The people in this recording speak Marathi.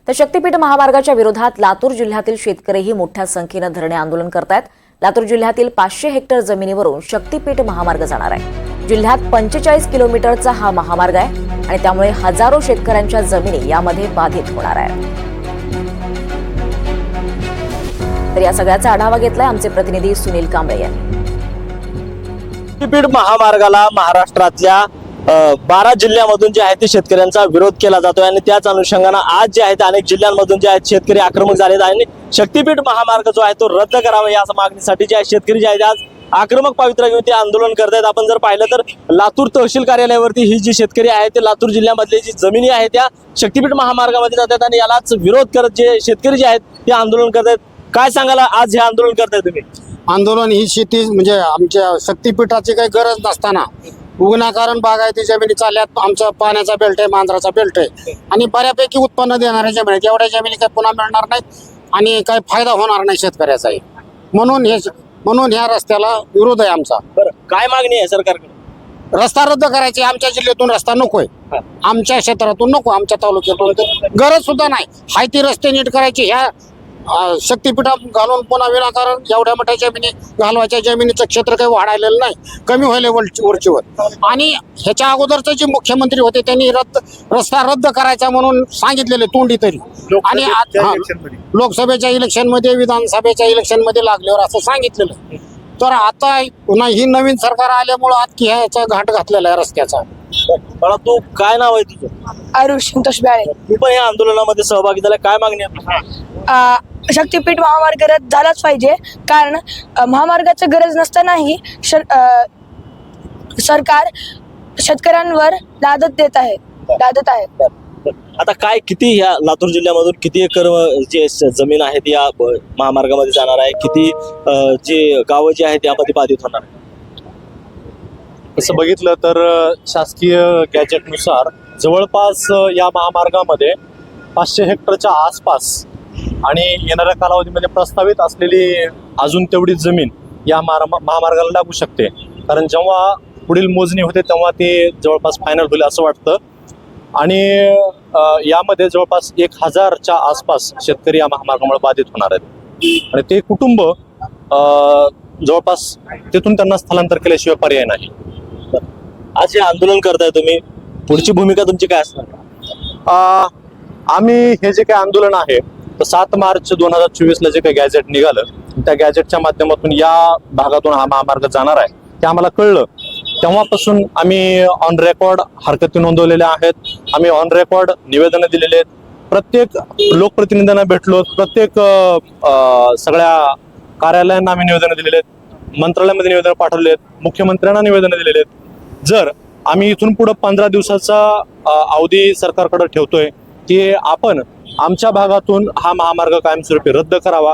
तर शक्तीपीठ महामार्गाच्या विरोधात लातूर जिल्ह्यातील शेतकरीही मोठ्या संख्येने धरणे आंदोलन करतायत। लातूर जिल्ह्यातील 500 हेक्टर जमिनीवरून शक्तीपीठ महामार्ग जाणार आहे। जिल्ह्यात 45 किलोमीटरचा हा महामार्ग आहे आणि त्यामुळे हजारो शेतकऱ्यांच्या जमिनी यामध्ये बाधित होणार आहेत। तर या सगळ्याचा आढावा घेतलाय आमचे प्रतिनिधी सुनील कांबळे यांनी। शक्तीपीठ महामार्गाला महाराष्ट्रातल्या 12 जिल्ह्यांमधून जे आहे ते शेतकऱ्यांचा विरोध केला जातोय आणि त्याच अनुषंगाने आज जे आहे अनेक जिल्ह्यांमधून जे आहेत शेतकरी आक्रमक झालेत आणि शक्तीपीठ महामार्ग जो आहे तो रद्द करावा या मागणीसाठी जे आहे शेतकरी जे आहेत आज आक्रमक पवित्रा घेऊन ते आंदोलन करतायत। आपण जर पाहिलं तर लातूर तहसील कार्यालयावरती ही जी शेतकरी आहे ते लातूर जिल्ह्यामधले जी जमिनी आहे त्या शक्तीपीठ महामार्गामध्ये जातात आणि यालाच विरोध करत जे शेतकरी जे आहेत ते आंदोलन करतायत। काय सांगायला आज हे आंदोलन करताय तुम्ही? आंदोलन ही शेती म्हणजे आमच्या शक्तीपीठाची काही गरज नसताना विनाकारण बागायती जमिनी चालल्यात। आमचा पाण्याचा बेल्ट आहे, मांजराचा बेल्ट आहे आणि बऱ्यापैकी उत्पन्न देणाऱ्या जमिनी एवढ्या जमिनी काही पुन्हा मिळणार नाहीत आणि काही फायदा होणार नाही शेतकऱ्याचाही। म्हणून ह्या रस्त्याला विरोध आहे आमचा। बरं, काय मागणी आहे सरकारकडे? रस्ता रद्द करायची। आमच्या जिल्ह्यातून रस्ता नकोय, आमच्या क्षेत्रातून नको, आमच्या तालुक्यातून गरज सुद्धा नाही। हाय ती रस्ते नीट करायची। ह्या शक्तीपीठा घालून पुन्हा विनाकारण एवढ्या मोठ्या जमिनी घालवायच्या। जमिनीचं क्षेत्र काही वाढायलेलं नाही, कमी व्हायला वरचीवर। आणि ह्याच्या अगोदरचे जे मुख्यमंत्री होते त्यांनी रस्ता रद्द करायचा म्हणून सांगितलेले तोंडी तरी, आणि लोकसभेच्या इलेक्शन मध्ये विधानसभेच्या इलेक्शन मध्ये लागल्यावर असं सांगितलेलं। तर आता पुन्हा ही नवीन सरकार आल्यामुळे आता ह्याचा घाट घातलेला आहे रस्त्याचा। मला तू काय नाव आहे तुझं? आरुष संतोष बाळे। तू पण या आंदोलनामध्ये सहभागी झाला, काय मागणी आहे? शक्तीपीठ महामार्ग रद्द झालाच पाहिजे, कारण महामार्गाची गरज नसतानाही सरकार शेतकऱ्यांवर लादत आहे। आता काय किती ह्या लातूर जिल्ह्यामधून किती एकर जे जमीन आहे ती या महामार्गामध्ये जाणार आहे? किती जे गावं जे आहेत त्यामध्ये बाधित होणार आहे? असं बघितलं तर शासकीय गॅजेटनुसार जवळपास या महामार्गामध्ये 500 हेक्टरच्या आसपास आणि येणाऱ्या कालावधीमध्ये प्रस्तावित असलेली अजून तेवढी जमीन या महामार्गाला लागू शकते। कारण जेव्हा पुढील मोजणी होते तेव्हा ते जवळपास फायनल होईल असं वाटतं आणि यामध्ये जवळपास 1000च्या आसपास शेतकरी या महामार्गामुळे बाधित होणार आहेत आणि ते कुटुंब जवळपास तिथून त्यांना स्थलांतर केल्याशिवाय पर्याय नाही। आज हे आंदोलन करताय तुम्ही, पुढची भूमिका तुमची काय असणार? आम्ही हे जे काही आंदोलन आहे तर 7 मार्च 2024ला जे काही गॅजेट निघालं त्या गॅजेटच्या माध्यमातून या भागातून हा महामार्ग जाणार आहे ते आम्हाला कळलं। तेव्हापासून आम्ही ऑन रेकॉर्ड हरकती नोंदवलेल्या आहेत, आम्ही ऑन रेकॉर्ड निवेदनं दिलेले आहेत, प्रत्येक लोकप्रतिनिधींना भेटलो, प्रत्येक सगळ्या कार्यालयांना आम्ही निवेदनं दिलेले आहेत, मंत्रालयामध्ये निवेदनं पाठवले आहेत, मुख्यमंत्र्यांना निवेदनं दिलेले आहेत। जर आम्ही इथून पुढे 15 दिवसाचा अवधी सरकारकडे ठेवतोय की आपण आमच्या भागातून हा महामार्ग कायमस्वरूपी रद्द करावा